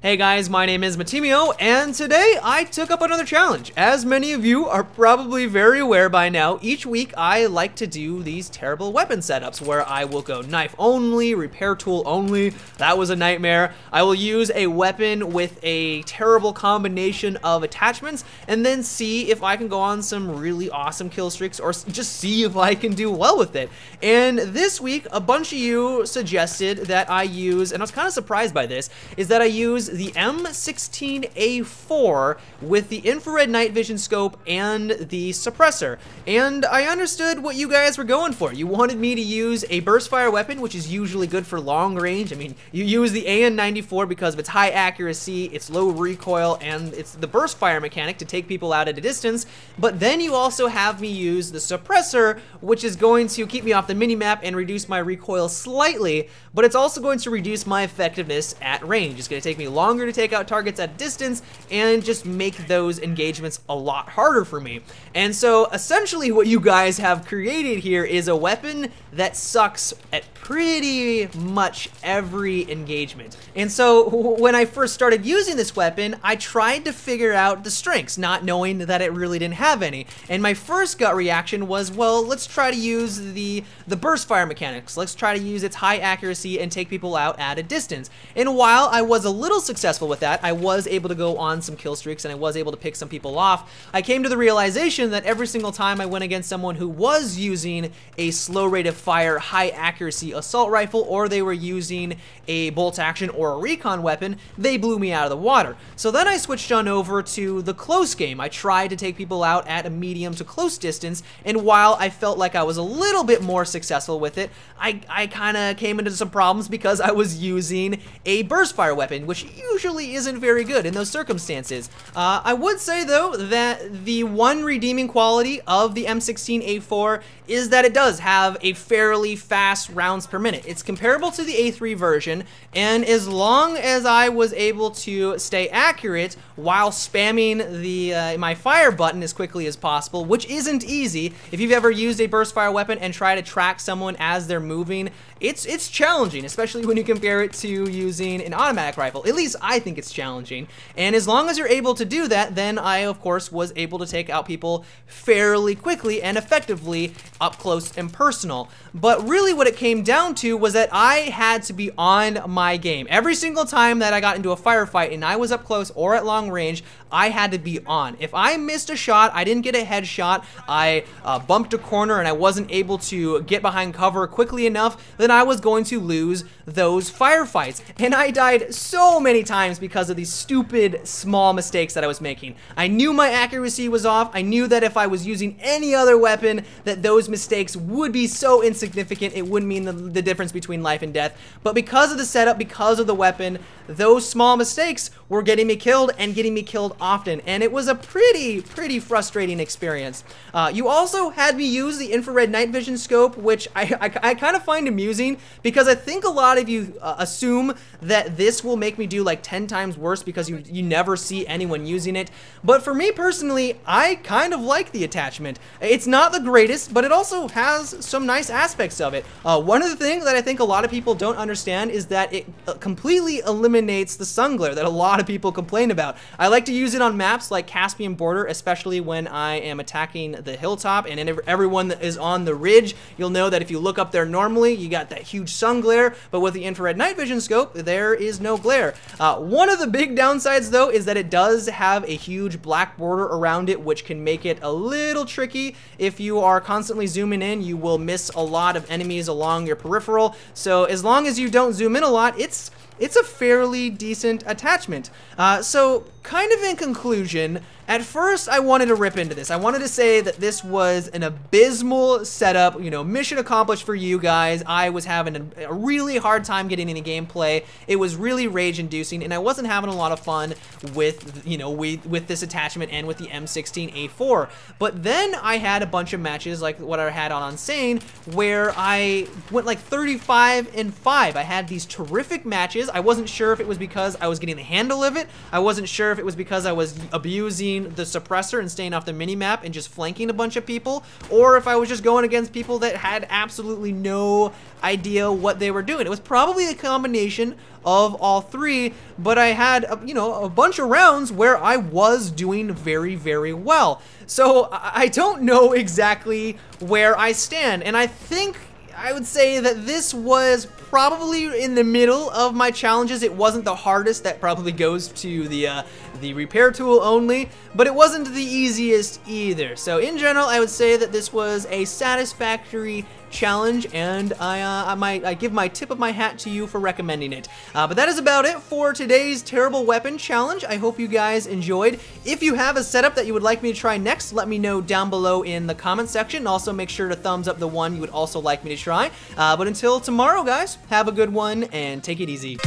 Hey guys, my name is Matimio, and today I took up another challenge. As many of you are probably very aware by now, each week I like to do these terrible weapon setups where I will go knife only, repair tool only. That was a nightmare. I will use a weapon with a terrible combination of attachments and then see if I can go on some really awesome kill streaks or just see if I can do well with it. And this week, a bunch of you suggested that I use, and I was kind of surprised by this, is that I use the M16A4 with the infrared night vision scope and the suppressor. And I understood what you guys were going for. You wanted me to use a burst fire weapon, which is usually good for long range. I mean, you use the AN-94 because of its high accuracy, its low recoil, and it's the burst fire mechanic to take people out at a distance. But then you also have me use the suppressor, which is going to keep me off the minimap and reduce my recoil slightly, but it's also going to reduce my effectiveness at range. It's going to take me longer to take out targets at distance and just make those engagements a lot harder for me. And so essentially what you guys have created here is a weapon that sucks at pretty much every engagement. And so when I first started using this weapon, I tried to figure out the strengths, not knowing that it really didn't have any. And my first gut reaction was, well, let's try to use the burst fire mechanics. Let's try to use its high accuracy and take people out at a distance. And while I was a little successful with that, I was able to go on some kill streaks and I was able to pick some people off. I came to the realization that every single time I went against someone who was using a slow rate of fire, high accuracy assault rifle, or they were using a bolt action or a recon weapon, they blew me out of the water. So then I switched on over to the close game. I tried to take people out at a medium to close distance, and while I felt like I was a little bit more successful with it, I kind of came into some problems because I was using a burst fire weapon, which usually isn't very good in those circumstances. I would say though that the one redeeming quality of the M16A4 is that it does have a fairly fast rounds per minute. It's comparable to the A3 version, and as long as I was able to stay accurate while spamming the my fire button as quickly as possible, which isn't easy. If you've ever used a burst fire weapon and try to track someone as they're moving, it's challenging, especially when you compare it to using an automatic rifle. At least I think it's challenging. And as long as you're able to do that, then I, of course, was able to take out people fairly quickly and effectively up close and personal. But really what it came down to was that I had to be on my game. Every single time that I got into a firefight and I was up close or at long range, I had to be on. If I missed a shot, I didn't get a headshot, I bumped a corner and I wasn't able to get behind cover quickly enough, then I was going to lose those firefights. And I died so many times because of these stupid small mistakes that I was making. I knew my accuracy was off. I knew that if I was using any other weapon, that those mistakes would be so insignificant, it wouldn't mean the difference between life and death. But because of the setup, because of the weapon, those small mistakes were getting me killed and getting me killed often. And it was a pretty frustrating experience. You also had me use the infrared night vision scope, which I kind of find amusing because I think a lot of you assume that this will make me do like 10 times worse because you never see anyone using it. But for me personally, I kind of like the attachment. It's not the greatest, but it also has some nice aspects of it. One of the things that I think a lot of people don't understand is that it completely eliminates the sun glare that a lot of people complain about. I like to use it on maps like Caspian Border, especially when I am attacking the hilltop, and everyone that is on the ridge, you'll know that if you look up there normally, you got that huge sun glare, but with the infrared night vision scope, there is no glare. One of the big downsides though is that it does have a huge black border around it, which can make it a little tricky. If you are constantly zooming in, you will miss a lot of enemies along your peripheral. So as long as you don't zoom in a lot, it's a fairly decent attachment. So kind of in conclusion, at first I wanted to rip into this. I wanted to say that this was an abysmal setup, you know, mission accomplished for you guys. I was having a really hard time getting any gameplay. It was really rage inducing and I wasn't having a lot of fun with, you know, with this attachment and with the M16A4. But then I had a bunch of matches like what I had on Insane where I went like 35-5. I had these terrific matches. I wasn't sure if it was because I was getting the handle of it. I wasn't sure if it was because I was abusing the suppressor and staying off the mini-map and just flanking a bunch of people, or if I was just going against people that had absolutely no idea what they were doing. It was probably a combination of all three, but I had, you know, a bunch of rounds where I was doing very, very well. So I don't know exactly where I stand, and I think I would say that this was probably in the middle of my challenges. It wasn't the hardest. That probably goes to the repair tool only, but it wasn't the easiest either. So in general, I would say that this was a satisfactory challenge, and I give my tip of my hat to you for recommending it. But that is about it for today's terrible weapon challenge. I hope you guys enjoyed. If you have a setup that you would like me to try next, let me know down below in the comment section. Also, make sure to thumbs up the one you would also like me to try. But until tomorrow, guys, have a good one and take it easy.